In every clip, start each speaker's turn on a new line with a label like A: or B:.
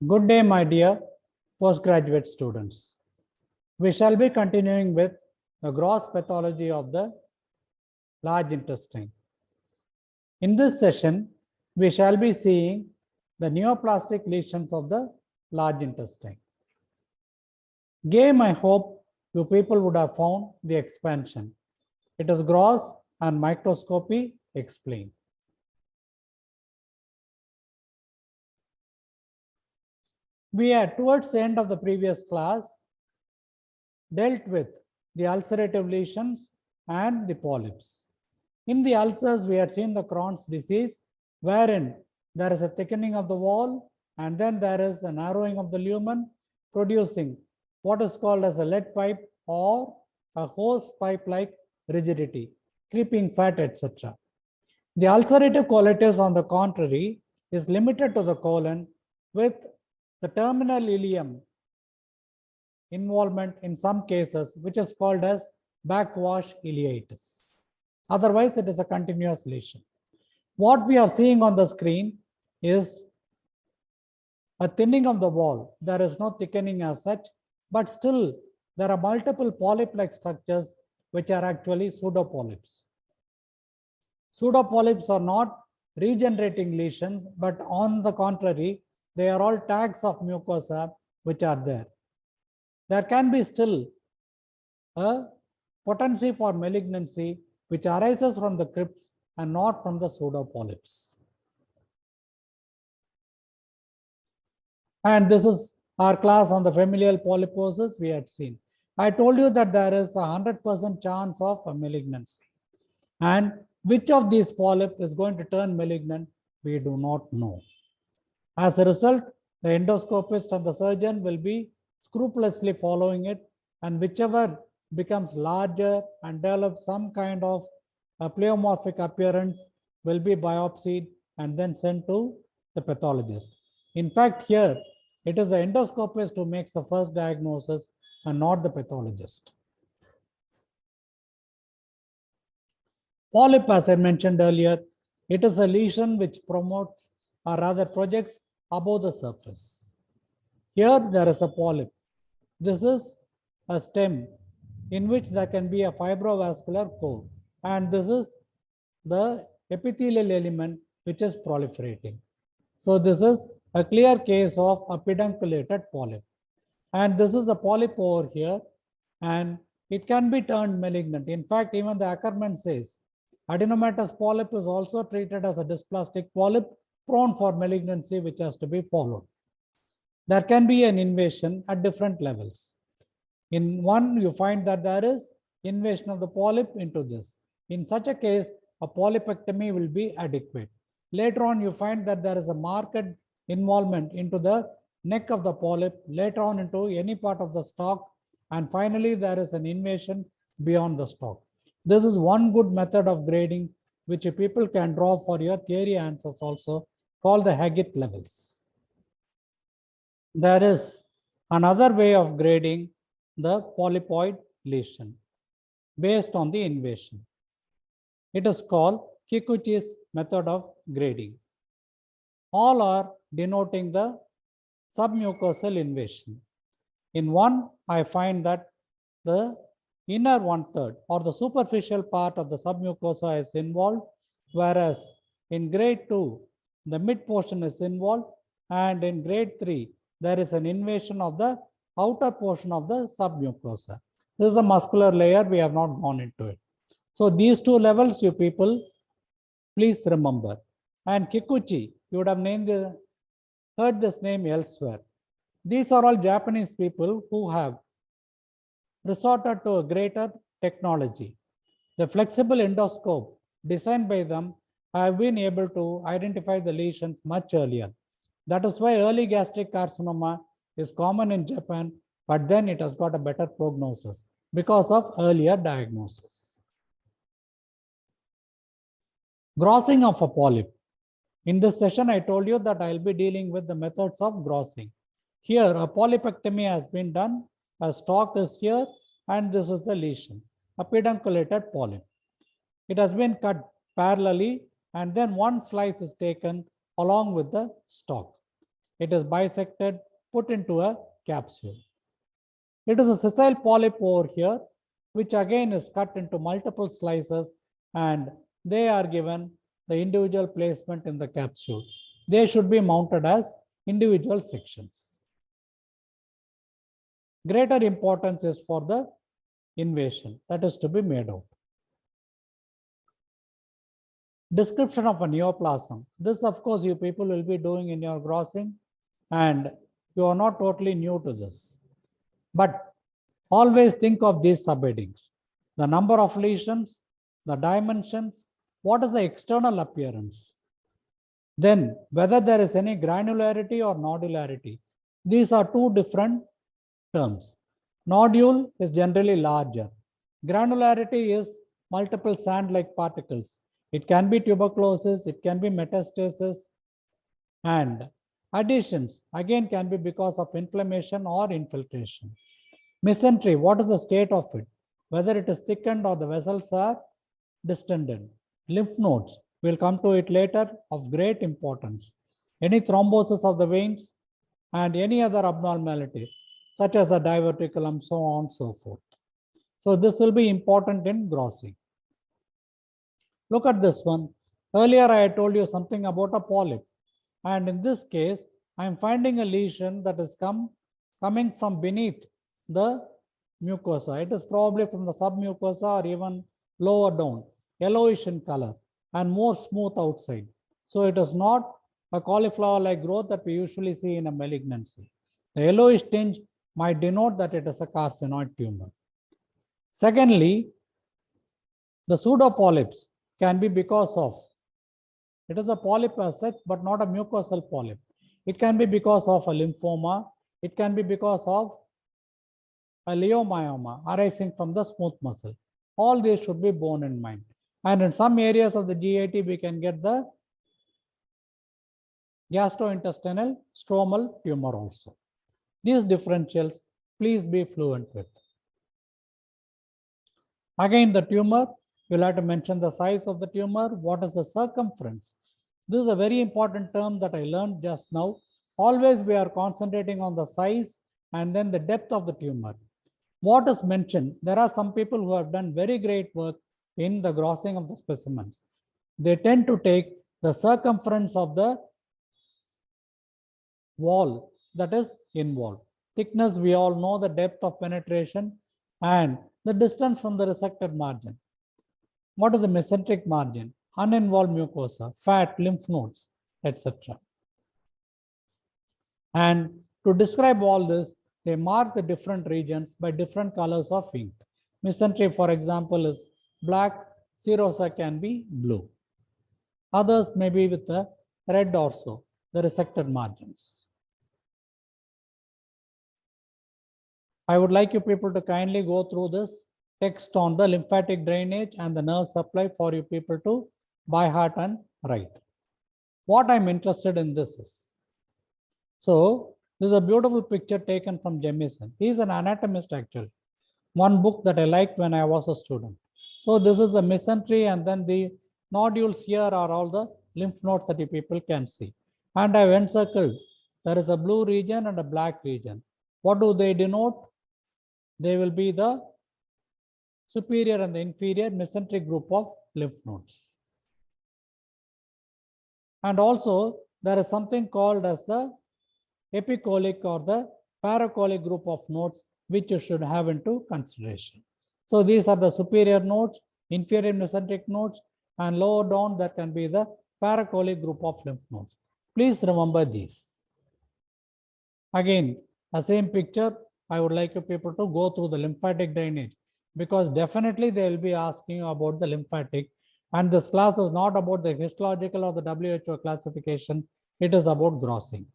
A: Good day, my dear postgraduate students. We shall be continuing with the gross pathology of the large intestine. In this session, we shall be seeing the neoplastic lesions of the large intestine. Game, I hope you people would have found the expansion. It is gross and microscopy explained. We are towards the end of the previous class dealt with the ulcerative lesions and the polyps. In the ulcers, we had seen the Crohn's disease, wherein there is a thickening of the wall and then there is a narrowing of the lumen, producing what is called as a lead pipe or a hose pipe-like rigidity, creeping fat, etc. The ulcerative colitis, on the contrary, is limited to the colon with the terminal ileum involvement in some cases, which is called as backwash ileitis. Otherwise, it is a continuous lesion. What we are seeing on the screen is a thinning of the wall. There is no thickening as such, but still there are multiple polyp-like structures which are actually pseudopolyps. Pseudopolyps are not regenerating lesions, but on the contrary, they are all tags of mucosa which are there. There can be still a potency for malignancy which arises from the crypts and not from the pseudopolyps. And this is our class on the familial polyposis we had seen. I told you that there is a 100% chance of a malignancy. And which of these polyps is going to turn malignant, we do not know. As a result, the endoscopist and the surgeon will be scrupulously following it, and whichever becomes larger and develops some kind of a pleomorphic appearance will be biopsied and then sent to the pathologist. In fact, here it is the endoscopist who makes the first diagnosis and not the pathologist. Polyp, as I mentioned earlier, it is a lesion which promotes or rather projects above the surface. Here there is a polyp. This is a stem in which there can be a fibrovascular core, and this is the epithelial element which is proliferating. So this is a clear case of a pedunculated polyp. And this is a polyp over here, and it can be turned malignant. In fact, even the Ackerman says adenomatous polyp is also treated as a dysplastic polyp prone for malignancy, which has to be followed. There can be an invasion at different levels. In one, you find that there is invasion of the polyp into this. In such a case, a polypectomy will be adequate. Later on, you find that there is a marked involvement into the neck of the polyp, later on into any part of the stalk, and finally, there is an invasion beyond the stalk. This is one good method of grading which people can draw for your theory answers also, called the Haggett levels. There is another way of grading the polypoid lesion based on the invasion. It is called Kikuchi's method of grading. All are denoting the submucosal invasion. In one, I find that the inner 1/3 or the superficial part of the submucosa is involved, whereas in grade 2, the mid portion is involved, and in grade 3, there is an invasion of the outer portion of the submucosa. This is a muscular layer, we have not gone into it. So these two levels, you people, please remember. And Kikuchi, you would have heard this name elsewhere. These are all Japanese people who have resorted to a greater technology. The flexible endoscope designed by them have been able to identify the lesions much earlier. That is why early gastric carcinoma is common in Japan, but then it has got a better prognosis because of earlier diagnosis. Grossing of a polyp. In this session, I told you that I'll be dealing with the methods of grossing. Here, a polypectomy has been done. A stalk is here, and this is the lesion, a pedunculated polyp. It has been cut parallelly, and then one slice is taken along with the stalk. It is bisected, put into a capsule. It is a sessile polyp over here, which again is cut into multiple slices, and they are given the individual placement in the capsule. They should be mounted as individual sections. Greater importance is for the invasion that is to be made out. Description of a neoplasm. This, of course, you people will be doing in your grossing, and you are not totally new to this. But always think of these subheadings: the number of lesions, the dimensions, what is the external appearance, then whether there is any granularity or nodularity. These are two different terms. Nodule is generally larger. Granularity is multiple sand-like particles. It can be tuberculosis, it can be metastasis, and adhesions again can be because of inflammation or infiltration. Mesentery, what is the state of it? Whether it is thickened or the vessels are distended. Lymph nodes, we'll come to it later, of great importance. Any thrombosis of the veins and any other abnormality, such as the diverticulum, so on and so forth. So this will be important in grossing. Look at this one. Earlier I had told you something about a polyp, and in this case I am finding a lesion that is coming from beneath the mucosa. It is probably from the submucosa or even lower down, yellowish in color and more smooth outside. So it is not a cauliflower-like growth that we usually see in a malignancy. The yellowish tinge might denote that it is a carcinoid tumor. Secondly, the pseudopolyps can be because of, it is a polyp as such, but not a mucosal polyp. It can be because of a lymphoma. It can be because of a leiomyoma arising from the smooth muscle. All these should be borne in mind. And in some areas of the GAT, we can get the gastrointestinal stromal tumor also. These differentials, please be fluent with. Again, the tumor, you'll have to mention the size of the tumor. What is the circumference? This is a very important term that I learned just now. Always we are concentrating on the size and then the depth of the tumor. What is mentioned, there are some people who have done very great work in the grossing of the specimens. They tend to take the circumference of the wall that is involved. Thickness, we all know the depth of penetration and the distance from the resected margin. What is the mesenteric margin? Uninvolved mucosa, fat, lymph nodes, etc. And to describe all this, they mark the different regions by different colors of ink. Mesentery, for example, is black. Serosa can be blue. Others may be with the red also, the resected margins. I would like you people to kindly go through this text on the lymphatic drainage and the nerve supply for you people to by heart and write. What I'm interested in this is, so this is a beautiful picture taken from Jemison. He is an anatomist actually. One book that I liked when I was a student. So this is the mesentery, and then the nodules here are all the lymph nodes that you people can see. And I've encircled. There is a blue region and a black region. What do they denote? They will be the superior and the inferior mesenteric group of lymph nodes. And also there is something called as the epicolic or the paracolic group of nodes, which you should have into consideration. So these are the superior nodes, inferior mesenteric nodes, and lower down that can be the paracolic group of lymph nodes. Please remember these. Again, the same picture, I would like you people to go through the lymphatic drainage, because definitely they will be asking you about the lymphatic, and this class is not about the histological or the WHO classification, it is about grossing.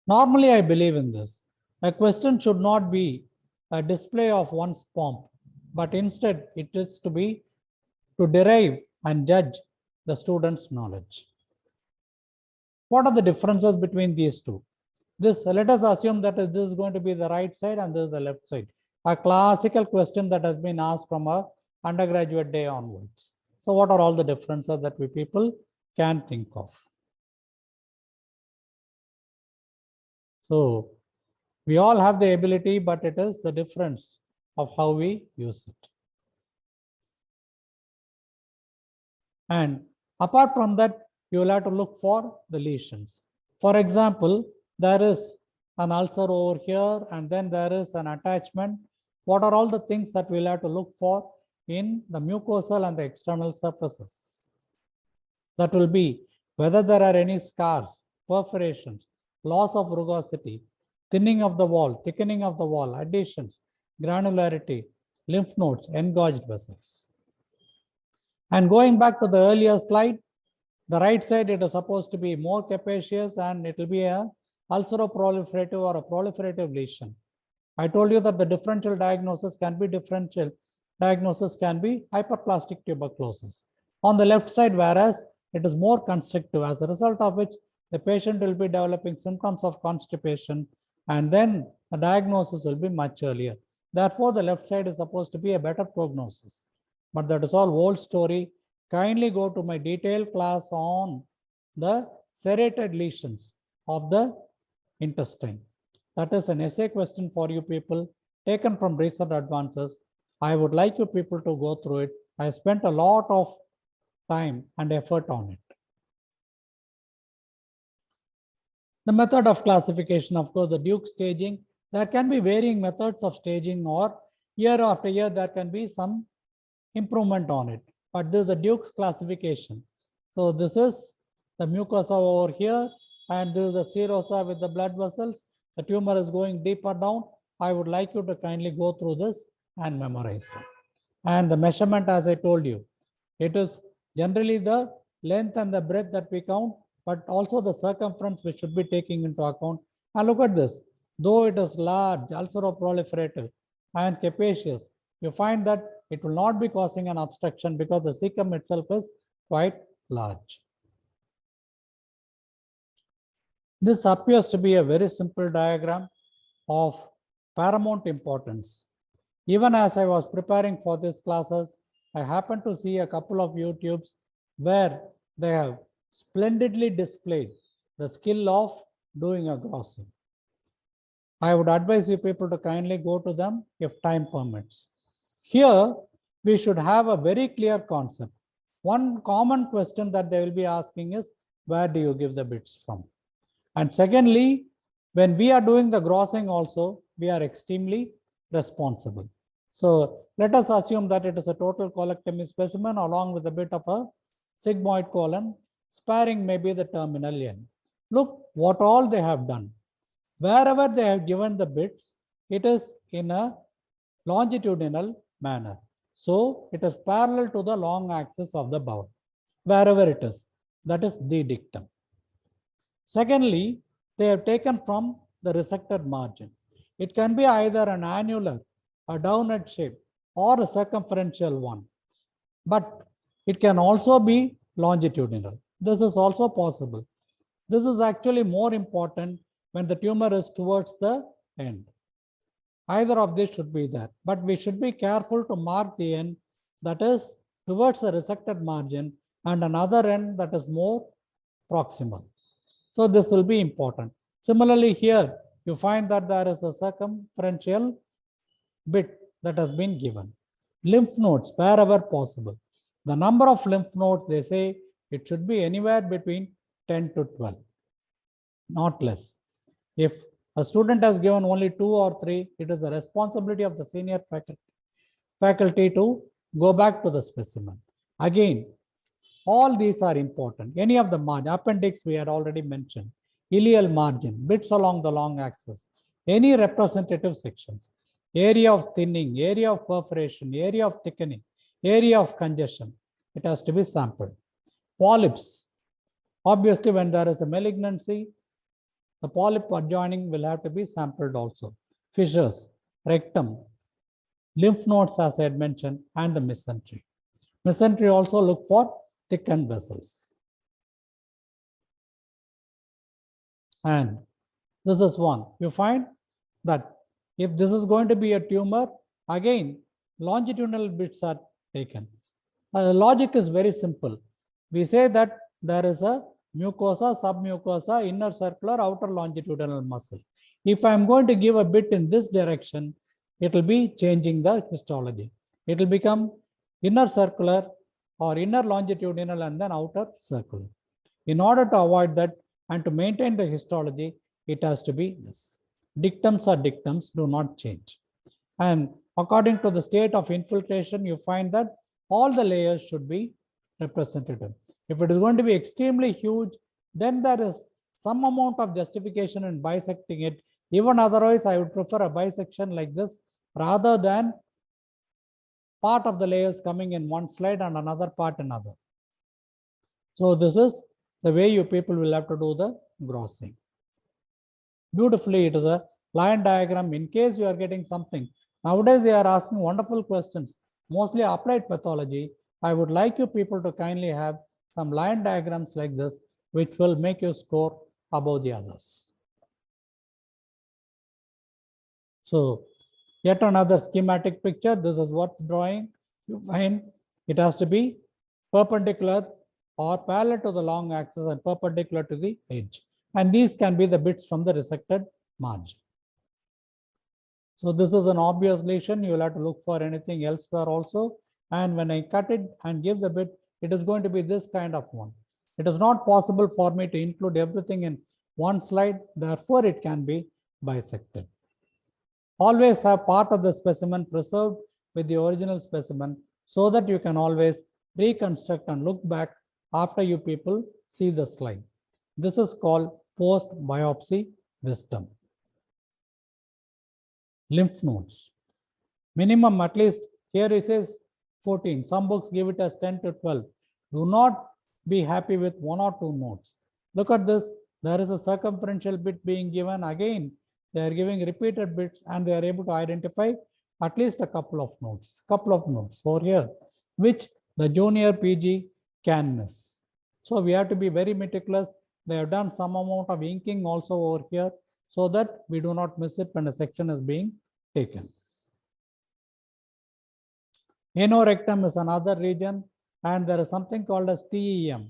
A: Normally, I believe in this. A question should not be a display of one's pomp, but instead it is to be to derive and judge the student's knowledge. What are the differences between these two? This, let us assume that this is going to be the right side and this is the left side. A classical question that has been asked from our undergraduate day onwards. So what are all the differences that we people can think of. So we all have the ability, but it is the difference of how we use it. And apart from that, you will have to look for the lesions. For example, there is an ulcer over here, and then there is an attachment. What are all the things that we'll have to look for in the mucosal and the external surfaces? That will be whether there are any scars, perforations, loss of rugosity, thinning of the wall, thickening of the wall, adhesions, granularity, lymph nodes, engorged vessels. And going back to the earlier slide, the right side, it is supposed to be more capacious and it will be a ulceroproliferative or a proliferative lesion. I told you that the differential diagnosis can be hyperplastic tuberculosis. On the left side, whereas it is more constrictive, as a result of which the patient will be developing symptoms of constipation, and then the diagnosis will be much earlier. Therefore, the left side is supposed to be a better prognosis. But that is all old story. Kindly go to my detailed class on the serrated lesions of the intestine. That is an essay question for you people, taken from recent advances. I would like you people to go through it. I spent a lot of time and effort on it. The method of classification, of course, the Duke staging. There can be varying methods of staging, or year after year there can be some improvement on it. But this is the Duke's classification. So this is the mucosa over here, and this is the serosa with the blood vessels. The tumor is going deeper down. I would like you to kindly go through this and memorize it. And the measurement, as I told you, it is generally the length and the breadth that we count, but also the circumference we should be taking into account. And look at this. Though it is large, ulceroproliferative, and capacious, you find that it will not be causing an obstruction because the cecum itself is quite large. This appears to be a very simple diagram of paramount importance. Even as I was preparing for these classes, I happened to see a couple of YouTubes where they have splendidly displayed the skill of doing a grossing. I would advise you people to kindly go to them if time permits. Here, we should have a very clear concept. One common question that they will be asking is, where do you give the bits from? And secondly, when we are doing the grossing also, we are extremely responsible. So let us assume that it is a total colectomy specimen along with a bit of a sigmoid colon, sparing maybe the terminal end. Look what all they have done. Wherever they have given the bits, it is in a longitudinal manner. So it is parallel to the long axis of the bowel, wherever it is. That is the dictum. Secondly, they have taken from the resected margin. It can be either an annular, a downward shape, or a circumferential one. But it can also be longitudinal. This is also possible. This is actually more important when the tumor is towards the end. Either of these should be there, but we should be careful to mark the end that is towards the resected margin and another end that is more proximal. So this will be important. Similarly, here you find that there is a circumferential bit that has been given. Lymph nodes, wherever possible. The number of lymph nodes, they say it should be anywhere between 10 to 12, not less. If a student has given only 2 or 3, it is the responsibility of the senior faculty to go back to the specimen. Again, all these are important. Any of the margin, appendix we had already mentioned, ileal margin, bits along the long axis, any representative sections, area of thinning, area of perforation, area of thickening, area of congestion, it has to be sampled. Polyps, obviously when there is a malignancy, the polyp adjoining will have to be sampled also. Fissures, rectum, lymph nodes as I had mentioned, and the mesentery. Mesentery also look for thickened vessels. And this is one. You find that if this is going to be a tumor, again, longitudinal bits are taken. The logic is very simple. We say that there is a mucosa, submucosa, inner circular, outer longitudinal muscle. If I'm going to give a bit in this direction, it will be changing the histology. It will become inner circular or inner longitudinal and then outer circular. In order to avoid that and to maintain the histology, it has to be this. Dictums are dictums, do not change. And according to the state of infiltration, you find that all the layers should be representative. If it is going to be extremely huge, then there is some amount of justification in bisecting it. Even otherwise, I would prefer a bisection like this rather than part of the layers coming in one slide and another part another. So this is the way you people will have to do the grossing. Beautifully, it is a line diagram in case you are getting something. Nowadays, they are asking wonderful questions, mostly applied pathology. I would like you people to kindly have some line diagrams like this, which will make you score above the others. So, yet another schematic picture. This is what drawing. You find it has to be perpendicular or parallel to the long axis and perpendicular to the edge. And these can be the bits from the resected margin. So this is an obvious lesion. You will have to look for anything elsewhere also. And when I cut it and give the bit, it is going to be this kind of one. It is not possible for me to include everything in one slide. Therefore, it can be bisected. Always have part of the specimen preserved with the original specimen so that you can always reconstruct and look back after you people see the slide. This is called post-biopsy wisdom. Lymph nodes. Minimum, at least here it says 14. Some books give it as 10 to 12. Do not be happy with 1 or 2 nodes. Look at this. There is a circumferential bit being given. Again, they are giving repeated bits and they are able to identify at least a couple of nodes over here, which the junior PG can miss. So we have to be very meticulous. They have done some amount of inking also over here so that we do not miss it when a section is being taken. Anorectum is another region, and there is something called as TEM,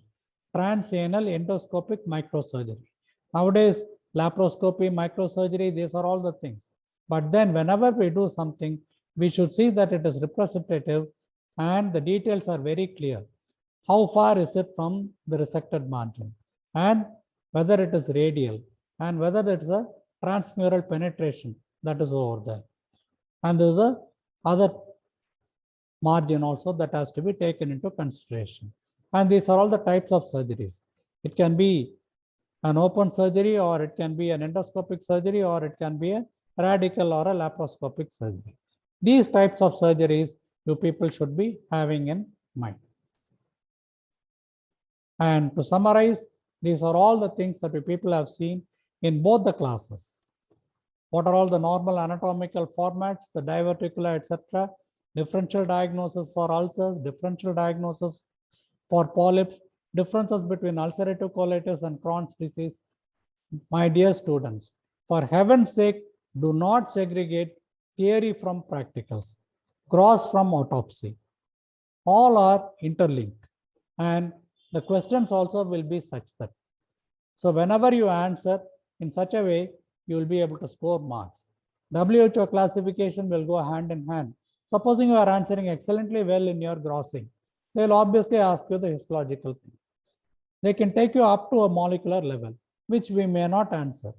A: transanal endoscopic microsurgery. Nowadays, laparoscopy, microsurgery, these are all the things. But then whenever we do something, we should see that it is representative and the details are very clear. How far is it from the resected margin, and whether it is radial, and whether it is a transmural penetration that is over there. And there is a other margin also that has to be taken into consideration. And these are all the types of surgeries. It can be an open surgery, or it can be an endoscopic surgery, or it can be a radical or a laparoscopic surgery. These types of surgeries you people should be having in mind. And to summarize, these are all the things that we people have seen in both the classes. What are all the normal anatomical formats, the diverticula, etc., differential diagnosis for ulcers, differential diagnosis for polyps, differences between ulcerative colitis and Crohn's disease. My dear students, for heaven's sake, do not segregate theory from practicals, gross from autopsy. All are interlinked, and the questions also will be such that. So whenever you answer in such a way, you will be able to score marks. WHO classification will go hand in hand. Supposing you are answering excellently well in your grossing, they will obviously ask you the histological thing. They can take you up to a molecular level, which we may not answer.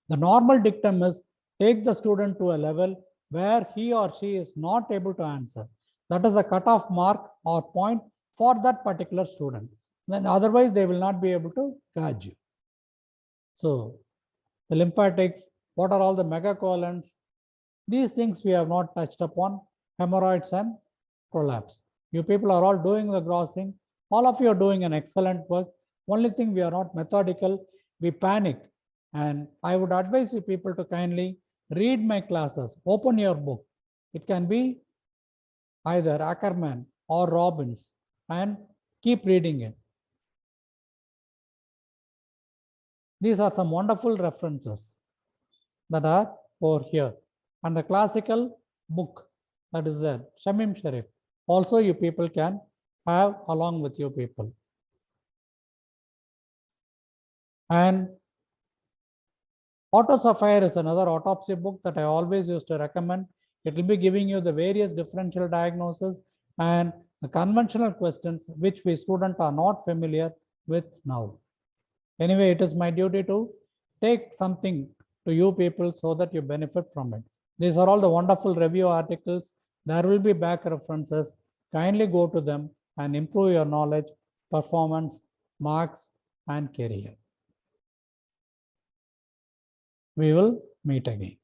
A: The normal dictum is take the student to a level where he or she is not able to answer. That is the cutoff mark or point for that particular student. Then otherwise they will not be able to gauge you. So the lymphatics, what are all the megacolons? These things we have not touched upon, hemorrhoids and prolapse. You people are all doing the grossing. All of you are doing an excellent work. Only thing we are not methodical, we panic. And I would advise you people to kindly read my classes, open your book. It can be either Ackerman or Robbins, and keep reading it. These are some wonderful references that are over here. And the classical book that is there, Shamim Sharif, also you people can have along with you people. And Autosapphire is another autopsy book that I always used to recommend. It will be giving you the various differential diagnoses and the conventional questions which we students are not familiar with now. Anyway, it is my duty to take something to you people so that you benefit from it. These are all the wonderful review articles. There will be back references. Kindly go to them and improve your knowledge, performance, marks, and career. We will meet again.